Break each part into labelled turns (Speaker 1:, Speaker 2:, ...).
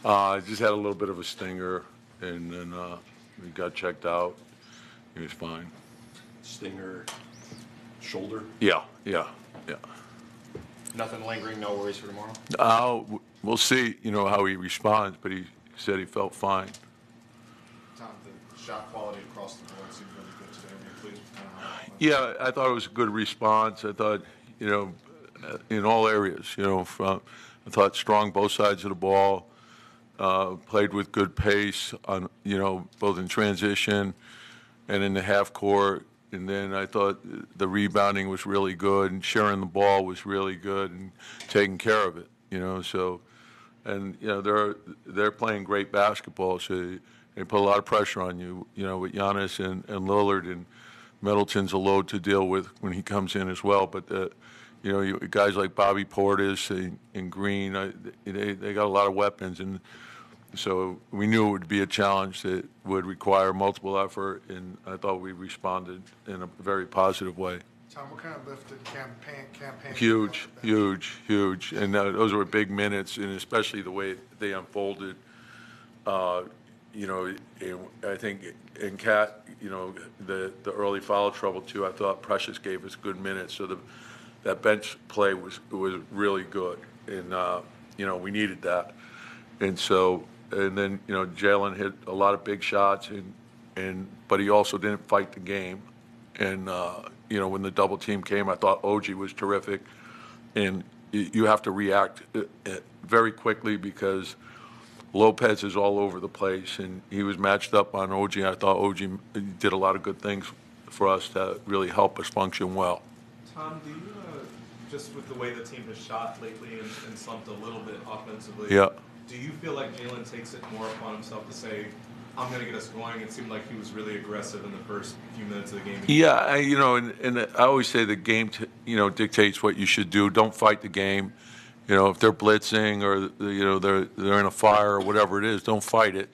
Speaker 1: Just had a little bit of a stinger, and then he got checked out. He was fine.
Speaker 2: Stinger, shoulder?
Speaker 1: Yeah.
Speaker 3: Nothing lingering, no worries for tomorrow?
Speaker 1: We'll see, how he responds, but he said he felt fine.
Speaker 4: Tom, the shot quality across the board seemed really good today. Were you pleased with kind of how it went?
Speaker 1: Yeah, I thought it was a good response. I thought, in all areas, I thought strong both sides of the ball, played with good pace on, both in transition and in the half court. And then I thought the rebounding was really good, and sharing the ball was really good, and taking care of it, So, and they're playing great basketball, so they put a lot of pressure on you, with Giannis and Lillard, and Middleton's a load to deal with when he comes in as well. But guys like Bobby Portis and Green, they got a lot of weapons, and so we knew it would be a challenge that would require multiple effort, and I thought we responded in a very positive way.
Speaker 4: Tom, what kind of lift did campaign?
Speaker 1: Huge. And those were big minutes, and especially the way they unfolded. I think in Cat, the early foul trouble too, I thought Precious gave us good minutes. So that bench play was really good, and we needed that. And so, and then Jalen hit a lot of big shots, but he also didn't fight the game. And when the double team came, I thought OG was terrific, and you have to react very quickly because Lopez is all over the place, and he was matched up on OG. I thought OG did a lot of good things for us to really help us function well.
Speaker 5: Tom, do you, just with the way the team has shot lately and slumped a little bit offensively,
Speaker 1: Yeah.
Speaker 5: do you feel like Jalen takes it more upon himself to say, I'm going to get us going? It seemed like he was really aggressive in the first few minutes of the game.
Speaker 1: Yeah, and I always say the game, dictates what you should do. Don't fight the game. If they're blitzing or they're in a fire or whatever it is, don't fight it.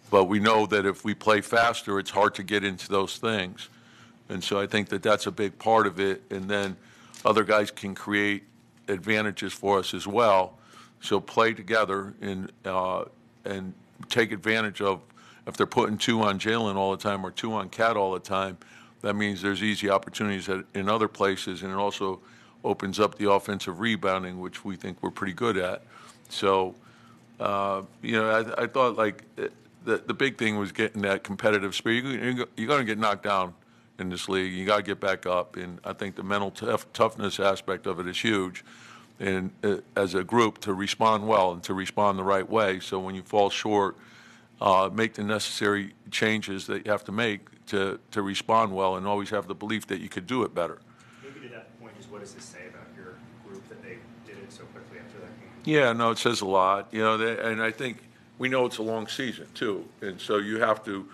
Speaker 1: But we know that if we play faster, it's hard to get into those things, and so I think that that's a big part of it. And then other guys can create advantages for us as well. So play together and take advantage of. If they're putting two on Jalen all the time or two on Cat all the time, that means there's easy opportunities in other places, and it also opens up the offensive rebounding, which we think we're pretty good at. So, I thought like the big thing was getting that competitive spirit. You're going to get knocked down in this league. You got to get back up, and I think the mental toughness aspect of it is huge. And as a group, to respond well and to respond the right way. So when you fall short, make the necessary changes that you have to make to respond well, and always have the belief that you could do it better.
Speaker 6: Maybe to that point, just what does this say about your group that they did it so quickly after that game?
Speaker 1: Yeah, no, it says a lot. And I think we know it's a long season too, and so you have to.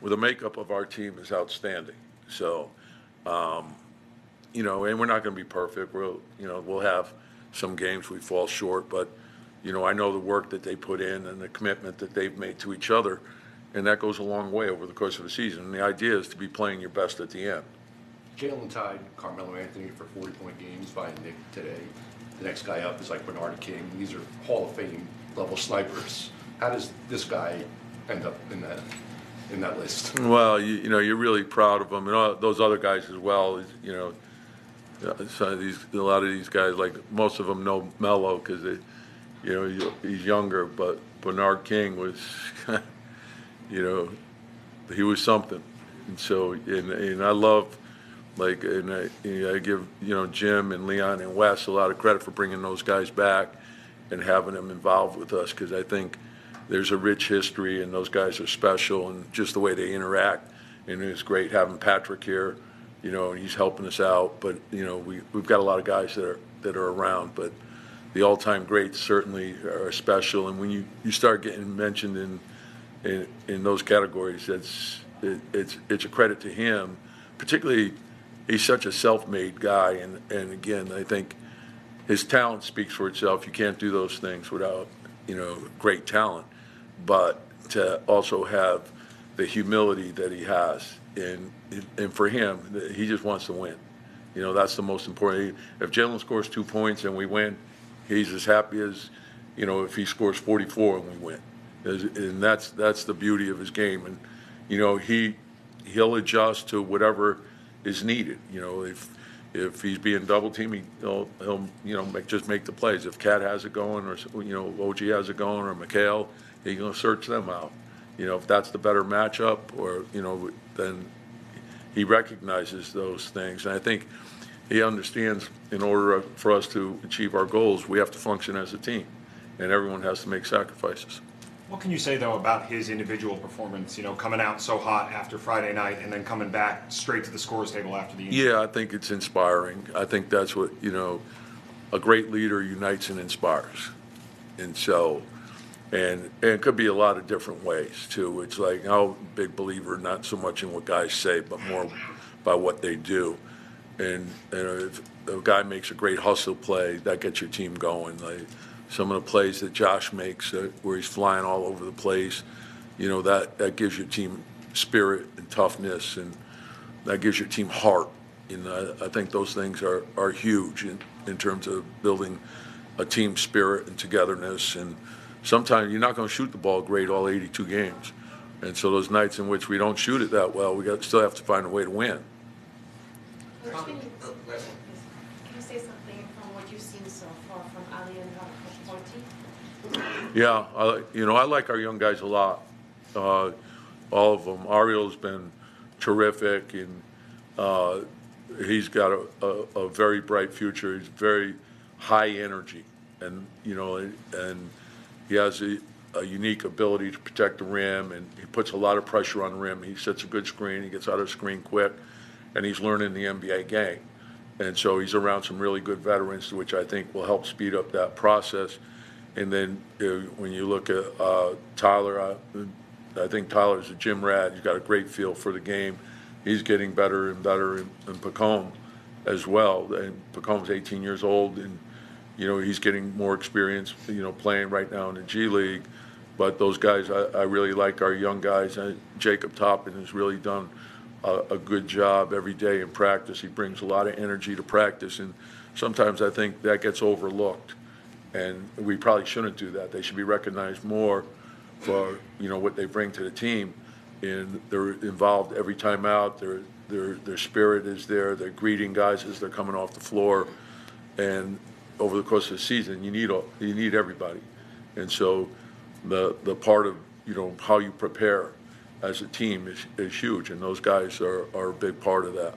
Speaker 1: Well, the makeup of our team is outstanding. So, and we're not going to be perfect. We'll have some games we fall short, but. I know the work that they put in and the commitment that they've made to each other, and that goes a long way over the course of the season. And the idea is to be playing your best at the end.
Speaker 2: Jalen tied Carmelo Anthony for 40-point games by Nick today. The next guy up is like Bernard King. These are Hall of Fame level snipers. How does this guy end up in that list?
Speaker 1: Well, you're really proud of him, and all those other guys as well. So a lot of these guys, like most of them know Melo because he's younger, but Bernard King was, he was something. And so, and I love, I give, Jim and Leon and Wes a lot of credit for bringing those guys back and having them involved with us, because I think there's a rich history, and those guys are special, and just the way they interact. And it's great having Patrick here, and he's helping us out. But, we've got a lot of guys that are around, but the all-time greats certainly are special, and when you start getting mentioned in those categories, it's a credit to him. Particularly, he's such a self-made guy, and again, I think his talent speaks for itself. You can't do those things without great talent, but to also have the humility that he has, and for him, he just wants to win. That's the most important. If Jalen scores 2 points and we win, he's as happy as if he scores 44 and we win. And that's the beauty of his game. And, he'll adjust to whatever is needed. If he's being double teamed, he'll just make the plays. If Cat has it going, or OG has it going, or McHale, he's gonna search them out. If that's the better matchup, or then he recognizes those things. And I think he understands, in order for us to achieve our goals, we have to function as a team, and everyone has to make sacrifices.
Speaker 3: What can you say, though, about his individual performance, coming out so hot after Friday night and then coming back straight to the scores table after the injury?
Speaker 1: Yeah, I think it's inspiring. I think that's what, a great leader unites and inspires. And so, and it could be a lot of different ways, too. It's like, I'm a big believer, not so much in what guys say, but more by what they do. And if a guy makes a great hustle play, that gets your team going. Like some of the plays that Josh makes, where he's flying all over the place, that gives your team spirit and toughness, and that gives your team heart. I think those things are huge in terms of building a team spirit and togetherness. And sometimes you're not going to shoot the ball great all 82 games. And so those nights in which we don't shoot it that well, still have to find a way to win.
Speaker 7: Can you say something from what you've seen so far from Ali and Coach Porti?
Speaker 1: Yeah, I like our young guys a lot. All of them. Ariel's been terrific, and he's got a very bright future. He's very high energy, and and he has a unique ability to protect the rim, and he puts a lot of pressure on the rim. He sets a good screen. He gets out of the screen quick, and he's learning the NBA game. And so he's around some really good veterans, which I think will help speed up that process. And then when you look at Tyler, I think Tyler's a gym rat. He's got a great feel for the game. He's getting better and better, and Pacome as well. And Pacome's 18 years old, and he's getting more experience, playing right now in the G League. But those guys, I really like our young guys. Jacob Toppin has really done a good job every day in practice. He brings a lot of energy to practice, and sometimes I think that gets overlooked. And we probably shouldn't do that. They should be recognized more for what they bring to the team, and they're involved every time out. Their spirit is there. They're greeting guys as they're coming off the floor, and over the course of the season, you need everybody. And so the part of how you prepare as a team is huge, and those guys are a big part of that.